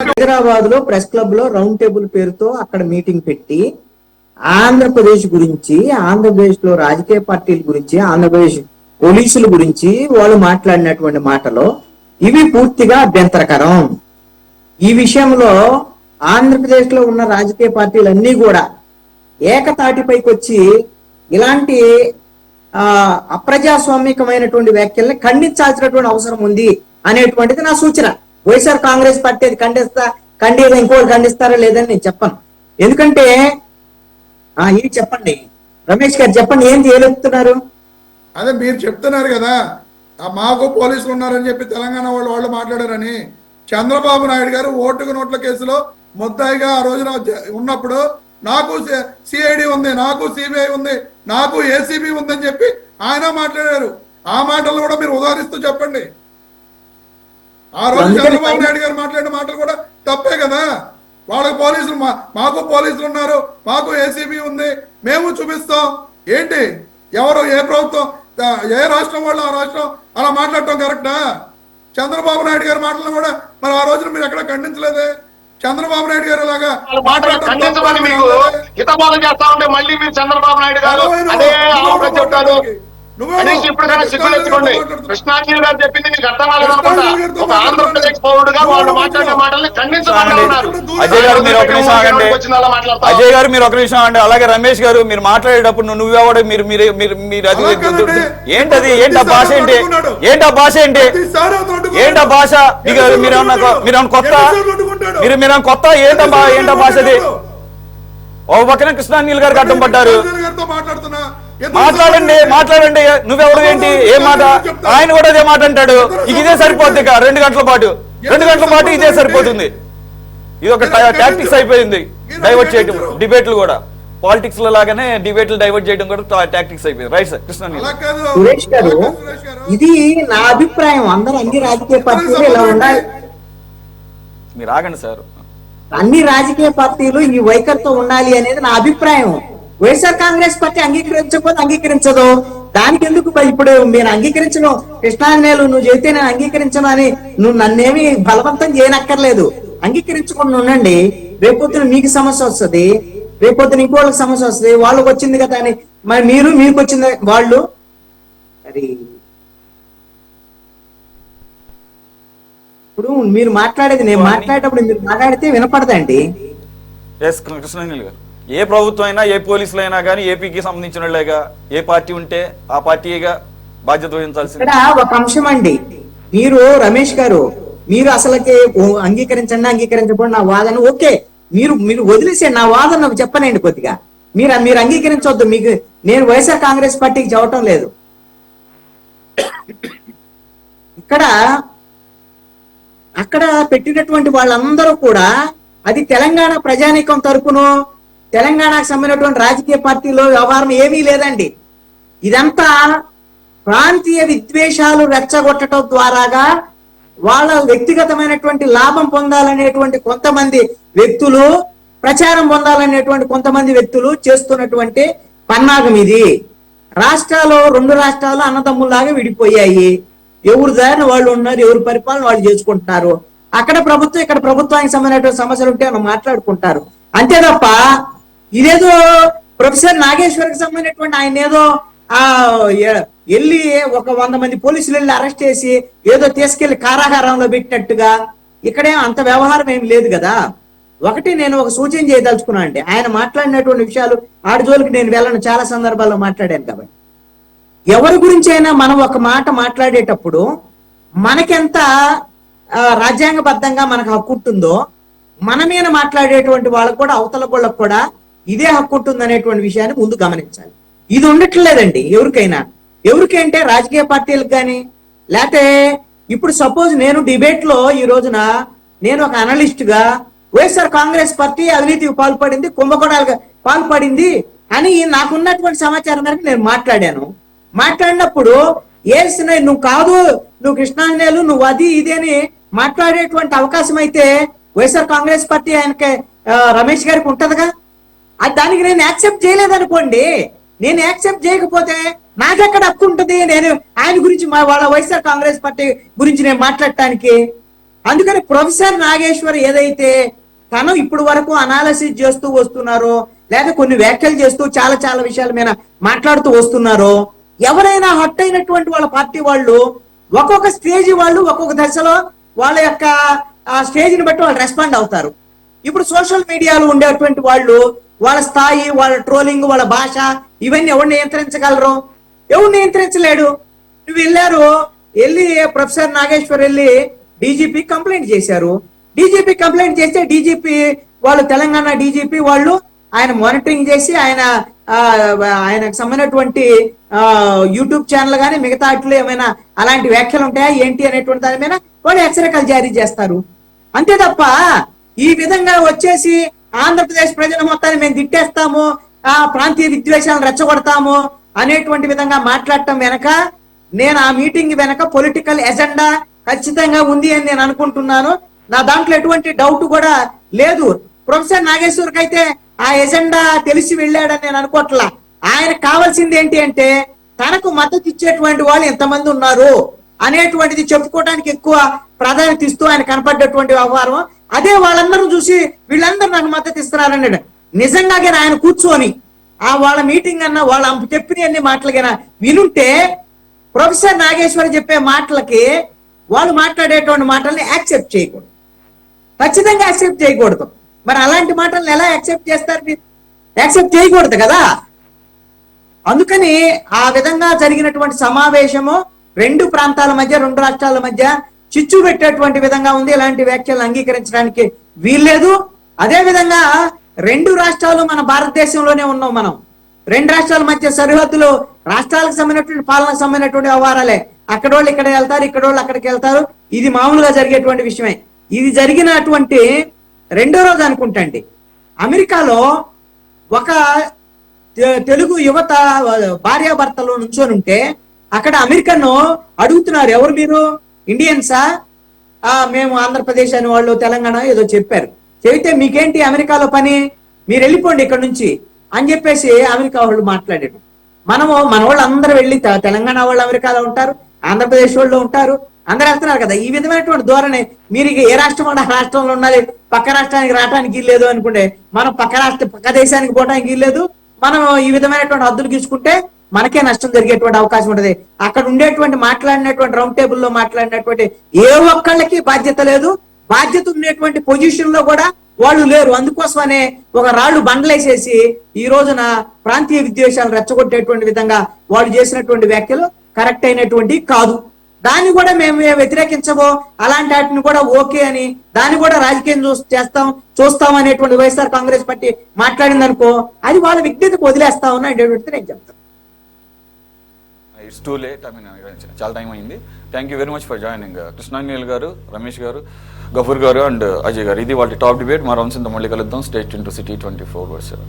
హైదరాబాద్ లో press club లో round table పేరుతో అక్కడ మీటింగ్ పెట్టి ఆంధ్రప్రదేశ్ గురించి, ఆంధ్రప్రదేశ్ లో రాజకీయ పార్టీల గురించి, ఆంధ్రప్రదేశ్ పోలీసుల గురించి వాళ్ళు మాట్లాడినటువంటి మాటలు ఇవి పూర్తిగా అభ్యంతరకరం. ఈ విషయంలో ఆంధ్రప్రదేశ్ లో ఉన్న రాజకీయ పార్టీలన్నీ కూడా ఏకతాటిపైకి వచ్చి ఇలాంటి అప్రజాస్వామికమైనటువంటి వ్యాఖ్యల్ని ఖండించాల్సినటువంటి అవసరం ఉంది అనేటువంటిది నా సూచన. వైఎస్ఆర్ కాంగ్రెస్ పార్టీ అది ఖండిత ఇంకోటి ఖండిస్తారా లేదని నేను చెప్పను. ఎందుకంటే ఇది చెప్పండి రమేష్ గారు, చెప్పండి ఏం చేయలేపుతున్నారు? అదే మీరు చెప్తున్నారు కదా, మాకు పోలీసులు ఉన్నారని చెప్పి తెలంగాణ వాళ్ళు మాట్లాడారని. చంద్రబాబు నాయుడు గారు ఓటుకు నోట్ల కేసులో ముద్దాయిగా ఆ రోజున ఉన్నప్పుడు నాకు సిఐడి ఉంది, నాకు సిబిఐ ఉంది, నాకు ఏసీబీ ఉందని చెప్పి ఆయన మాట్లాడారు. ఆ మాటలు కూడా మీరు ఉదాహరిస్తూ చెప్పండి. ఆ రోజు చంద్రబాబు నాయుడు గారు మాట్లాడిన మాటలు కూడా తప్పే కదా. వాళ్ళకి పోలీసులు, మాకు పోలీసులు ఉన్నారు, మాకు ఏసీబీ ఉంది, మేము చూపిస్తాం. ఏంటి ఎవరు ఏ ప్రభుత్వం ఏ రాష్ట్రం వాళ్ళు ఆ రాష్ట్రం అలా మాట్లాడటం కరెక్టా? చంద్రబాబు నాయుడు గారి మాటలను కూడా మరి ఆ రోజున మీరు ఎక్కడ ఖండించలేదే. చంద్రబాబు నాయుడు గారు ఇలాగా ఖండించమని మీకు హితబోధం చేస్తా ఉంటే మళ్ళీ మీరు చంద్రబాబు నాయుడు గారు అదే చెప్తారు. ఇప్పటికైనా సిగ్గు తెచ్చుకోండి. కృష్ణాంజలి గారు చెప్పింది మీకు అర్థం కాలేదనుకుంటా. ఒక ఆంధ్రప్రదేశ్ పౌరుడుగా వాళ్ళు మాట్లాడే మాటల్ని ఖండించమని ఉన్నారు. అజయ్ గారు మీరు ఒక నిమిషం ఆగండి. అజయ్ గారు మీరు ఒక నిమిషం ఆగండి. అలాగే రమేష్ గారు మీరు మాట్లాడేటప్పుడు నువ్వెవడు మీరు ఏంటది? ఏంటా భాష ఏంటి? ఏంటా భాష ఏంటి? ఏంటా భాష? మీరేమన్నా కొత్త? ఏంటా భాష అది? ఒక పక్కన కృష్ణాంజలి గారికి అడ్డం పడ్డారు. మాట్లాడండి. నువ్వెవడు ఏంటి? ఏ మాట? ఆయన కూడా అదే మాట అంటాడు. ఇదే సరిపోద్ది. 2 గంటల పాటు ఇదే సరిపోతుంది. ఇది ఒక టాక్టిక్స్ అయిపోయింది, డైవర్ట్ చేయడం. డిబేట్లు కూడా పాలిటిక్స్ లో లాగానే డిబేట్లు డైవర్ట్ చేయడం కూడా టాక్టిక్స్ అయిపోయింది. రైట్ సార్ కృష్ణ సురేష్ గారు, ఇది నా అభిప్రాయం. అందరూ అన్ని రాజకీయ పార్టీలు ఇలా ఉండాలి. మీరు ఆగండి సార్. అన్ని రాజకీయ పార్టీలు ఈ వైఖరితో ఉండాలి అనేది నా అభిప్రాయం. వైఎస్ఆర్ కాంగ్రెస్ పార్టీ అంగీకరించకపోతే అంగీకరించదు. దానికి ఎందుకు ఇప్పుడు మీరు అంగీకరించను? కృష్ణాంజనేయులు నువ్వు చెబితే నేను అంగీకరించను అని నువ్వు నన్నేమి బలవంతం చేయనక్కర్లేదు. అంగీకరించకుండా ఉండండి. రేపొద్దున మీకు సమస్య వస్తుంది, రేపొద్దున ఇంకోళ్ళకి సమస్య వస్తుంది. వాళ్ళకి వచ్చింది కదా అని మరి మీకు వచ్చింది వాళ్ళు. అది ఇప్పుడు మీరు మాట్లాడేది నేను మాట్లాడేటప్పుడు మీరు మాట్లాడితే వినపడదండి. కృష్ణాంజలి గారు, ఏ ప్రభుత్వం అయినా ఏ పోలీసులు అయినా కానీ ఏపీకి సంబంధించిన వాళ్ళేగా. ఏ పార్టీ ఉంటే ఆ పార్టీగా బాధ్యత వహించాల్సింది. ఇక్కడ ఒక అంశం అండి, మీరు రమేష్ గారు మీరు అసలుకి అంగీకరించకపోండి నా వాదన ఓకే. మీరు వదిలేసే నా వాదన చెప్పనండి కొద్దిగా. మీరు అంగీకరించవద్దు. మీకు నేను వైఎస్ఆర్ కాంగ్రెస్ పార్టీకి చెప్పటం లేదు. అక్కడ పెట్టినటువంటి వాళ్ళందరూ కూడా అది తెలంగాణ ప్రజానీకం తరపును తెలంగాణకు సంబంధించినటువంటి రాజకీయ పార్టీలో వ్యవహారం ఏమీ లేదండి. ఇదంతా ప్రాంతీయ విద్వేషాలు రెచ్చగొట్టడం ద్వారాగా వాళ్ళ వ్యక్తిగతమైనటువంటి లాభం పొందాలనేటువంటి కొంతమంది వ్యక్తులు, ప్రచారం పొందాలనేటువంటి కొంతమంది వ్యక్తులు చేస్తున్నటువంటి పన్నాగం ఇది. 2 రాష్ట్రాలు అన్నదమ్ముల్లాగా విడిపోయాయి. ఎవరు దారిన వాళ్ళు ఉన్నారు, ఎవరు పరిపాలన వాళ్ళు చేసుకుంటున్నారు. అక్కడ ప్రభుత్వం, ఇక్కడ ప్రభుత్వానికి సంబంధించినటువంటి సమస్యలు ఉంటే మనం మాట్లాడుకుంటారు అంతే తప్ప ఇదేదో ప్రొఫెసర్ నాగేశ్వరికి సంబంధించినటువంటి ఆయన ఏదో వెళ్ళి ఒక 100 మంది పోలీసులు వెళ్ళి అరెస్ట్ చేసి ఏదో తీసుకెళ్లి కారాగారంలో పెట్టినట్టుగా ఇక్కడేం అంత వ్యవహారం ఏమి లేదు కదా. ఒకటి నేను ఒక సూచన చేయదలుచుకున్నా అండి. ఆయన మాట్లాడినటువంటి విషయాలు ఆడిజోలికి నేను వెళ్ళను, చాలా సందర్భాల్లో మాట్లాడాను. కాబట్టి ఎవరి గురించి అయినా మనం ఒక మాట మాట్లాడేటప్పుడు మనకెంత రాజ్యాంగబద్ధంగా మనకు హక్కు ఉంటుందో మన మీద మాట్లాడేటువంటి వాళ్ళకు కూడా, అవతల వాళ్ళకు కూడా ఇదే హక్కు ఉంటుంది అనేటువంటి విషయాన్ని ముందు గమనించాలి. ఇది ఉండట్లేదండి ఎవరికైతే రాజకీయ పార్టీలకు కానీ. లేకపోతే ఇప్పుడు సపోజ్ నేను డిబేట్ లో ఈ రోజున నేను ఒక అనలిస్ట్ గా వైఎస్ఆర్ కాంగ్రెస్ పార్టీ అవినీతికి పాల్పడింది, కుంభకోణాలుగా పాల్పడింది అని నాకున్నటువంటి సమాచారం మేరకు నేను మాట్లాడినప్పుడు నువ్వు కాదు, నువ్వు కృష్ణాంజనేయులు, నువ్వు అది ఇది అని మాట్లాడేటువంటి అవకాశం అయితే వైఎస్ఆర్ కాంగ్రెస్ పార్టీ ఆయనకి రమేష్ గారికి ఉంటదిగా. దానికి నేను యాక్సెప్ట్ చేయలేదనుకోండి, నేను యాక్సెప్ట్ చేయకపోతే నాకెక్కడ హక్కు ఉంటుంది నేను ఆయన గురించి వాళ్ళ వైఎస్ఆర్ కాంగ్రెస్ పార్టీ గురించి నేను మాట్లాడటానికి? అందుకని ప్రొఫెసర్ నాగేశ్వర్ ఏదైతే తను ఇప్పుడు వరకు అనాలిసిస్ చేస్తూ వస్తున్నారో, లేదా కొన్ని వ్యాఖ్యలు చేస్తూ చాలా చాలా విషయాల మీద మాట్లాడుతూ వస్తున్నారో, ఎవరైనా హట్ అయినటువంటి వాళ్ళ పార్టీ వాళ్ళు ఒక్కొక్క స్టేజ్ వాళ్ళు ఒక్కొక్క దశలో వాళ్ళ యొక్క స్టేజ్ని బట్టి వాళ్ళు రెస్పాండ్ అవుతారు. ఇప్పుడు సోషల్ మీడియాలో ఉండేటువంటి వాళ్ళు వాళ్ళ స్థాయి, వాళ్ళ ట్రోలింగ్, వాళ్ళ భాష, ఇవన్నీ ఎవరు నియంత్రించగలరు? ఎవరు నియంత్రించలేడు. నువ్వు వెళ్ళి ప్రొఫెసర్ నాగేశ్వర్ వెళ్ళి డీజీపీ కంప్లైంట్ చేశారు. డీజీపీ కంప్లైంట్ చేస్తే డీజీపీ వాళ్ళు, తెలంగాణ డీజీపీ వాళ్ళు ఆయన మానిటరింగ్ చేసి ఆయనకు సంబంధించినటువంటి యూట్యూబ్ ఛానల్ కానీ మిగతా అట్లు ఏమైనా అలాంటి వ్యాఖ్యలు ఉంటాయా ఏంటి అనేటువంటి దాని మీద వాళ్ళు హెచ్చరికలు జారీ చేస్తారు. అంతే తప్ప ఈ విధంగా వచ్చేసి ఆంధ్రప్రదేశ్ ప్రజల మొత్తాన్ని మేము తిట్టేస్తాము, ప్రాంతీయ విద్వేషాలను రెచ్చగొడతాము అనేటువంటి విధంగా మాట్లాడటం వెనక, నేను ఆ మీటింగ్ వెనక పొలిటికల్ ఎజెండా ఖచ్చితంగా ఉంది అని నేను అనుకుంటున్నాను. నా దాంట్లో ఎటువంటి డౌట్ కూడా లేదు. ప్రొఫెసర్ నాగేశ్వర్కి అయితే ఆ ఎజెండా తెలిసి వెళ్ళాడని నేను అనుకోవట్లా. ఆయనకు కావాల్సింది ఏంటి అంటే తనకు మద్దతు ఇచ్చేటువంటి వాళ్ళు ఎంతమంది ఉన్నారు అనేటువంటిది చెప్పుకోవడానికి ఎక్కువ ప్రాధాన్యత ఇస్తూ ఆయన కనపడ్డటువంటి వ్యవహారం. అదే వాళ్ళందరూ చూసి వీళ్ళందరూ నాకు మద్దతు ఇస్తున్నారన్నాడు. నిజంగానే ఆయన కూర్చొని వాళ్ళ మీటింగ్ అన్న వాళ్ళ చెప్పిన అన్ని మాటలుగా వినుంటే ప్రొఫెసర్ నాగేశ్వర్ చెప్పే మాటలకి వాళ్ళు మాట్లాడేటువంటి మాటల్ని యాక్సెప్ట్ చేయకూడదు, ఖచ్చితంగా యాక్సెప్ట్ చేయకూడదు. మరి అలాంటి మాటలను ఎలా యాక్సెప్ట్ చేస్తారు? మీరు యాక్సెప్ట్ చేయకూడదు కదా. అందుకని ఆ విధంగా జరిగినటువంటి సమావేశము రెండు ప్రాంతాల మధ్య, రెండు రాష్ట్రాల మధ్య చిచ్చు పెట్టేటువంటి విధంగా ఉంది. ఇలాంటి వ్యాఖ్యలు అంగీకరించడానికి వీల్లేదు. అదే విధంగా రెండు రాష్ట్రాలు మన భారతదేశంలోనే ఉన్నాం. మనం రెండు రాష్ట్రాల మధ్య సరిహద్దులు రాష్ట్రాలకు సంబంధించినటువంటి, పాలనకు సంబంధించినటువంటి వ్యవహారాలే. అక్కడ వాళ్ళు ఇక్కడ వెళ్తారు, ఇక్కడ వాళ్ళు అక్కడికి వెళ్తారు. ఇది మామూలుగా జరిగేటువంటి విషయమే. ఇది జరిగినటువంటి రెండో రోజు అనుకుంటండి, అమెరికాలో ఒక తెలుగు యువత భార్యాభర్తలు నుంచొని ఉంటే అక్కడ అమెరికన్ అడుగుతున్నారు, ఎవరు మీరు, ఇండియన్సా? మేము ఆంధ్రప్రదేశ్ అని వాళ్ళు, తెలంగాణ ఏదో చెప్పారు. చెబితే మీకేంటి అమెరికాలో పని, మీరు వెళ్ళిపోండి ఇక్కడ నుంచి అని చెప్పేసి అమెరికా వాళ్ళు మాట్లాడారు. మన వాళ్ళు అందరూ వెళ్ళి, తెలంగాణ వాళ్ళు అమెరికాలో ఉంటారు, ఆంధ్రప్రదేశ్ వాళ్ళు ఉంటారు, అందరూ వెళ్తున్నారు కదా. ఈ విధమైనటువంటి ధోరణి, మీరు ఏ రాష్ట్రం ఆ రాష్ట్రంలో ఉండాలి, పక్క రాష్ట్రానికి రావడానికి వీల్లేదు అనుకుంటే మనం పక్క దేశానికి పోవడానికి వీల్లేదు. మనం ఈ విధమైనటువంటి హద్దులు గీసుకుంటే మనకే నష్టం జరిగేటువంటి అవకాశం ఉంటుంది. అక్కడ ఉండేటువంటి మాట్లాడినటువంటి రౌండ్ టేబుల్లో మాట్లాడినటువంటి ఏ ఒక్కళ్ళకి బాధ్యత లేదు. బాధ్యత ఉండేటువంటి పొజిషన్ లో కూడా వాళ్ళు లేరు. అందుకోసమనే ఒక రాళ్లు బండలేసేసి ఈ రోజున ప్రాంతీయ విద్వేషాలు రెచ్చగొట్టేటువంటి విధంగా వాళ్ళు చేసినటువంటి వ్యాఖ్యలు కరెక్ట్ అయినటువంటి కాదు. దాన్ని కూడా మేము వ్యతిరేకించబో, అలాంటి వాటిని కూడా ఓకే అని, దాన్ని కూడా రాజకీయం చూస్తాం అనేటువంటి వైఎస్ఆర్ కాంగ్రెస్ పార్టీ మాట్లాడింది అనుకో, అది వాళ్ళ విజ్ఞతకు వదిలేస్తా ఉన్నా అనేటువంటిది నేను చెప్తాను. It's too late. చాలా టైం అయింది. Thank you very much for joining. Krishnanjaneyulu గారు, రమేష్ గారు, గఫూర్ గారు అండ్ అజయ్ గారు. ఇది వాళ్ళ టాప్ డిబేట్. మరో అంశంతో మళ్ళీ కలుద్దాం. Stay tune to city 24/7.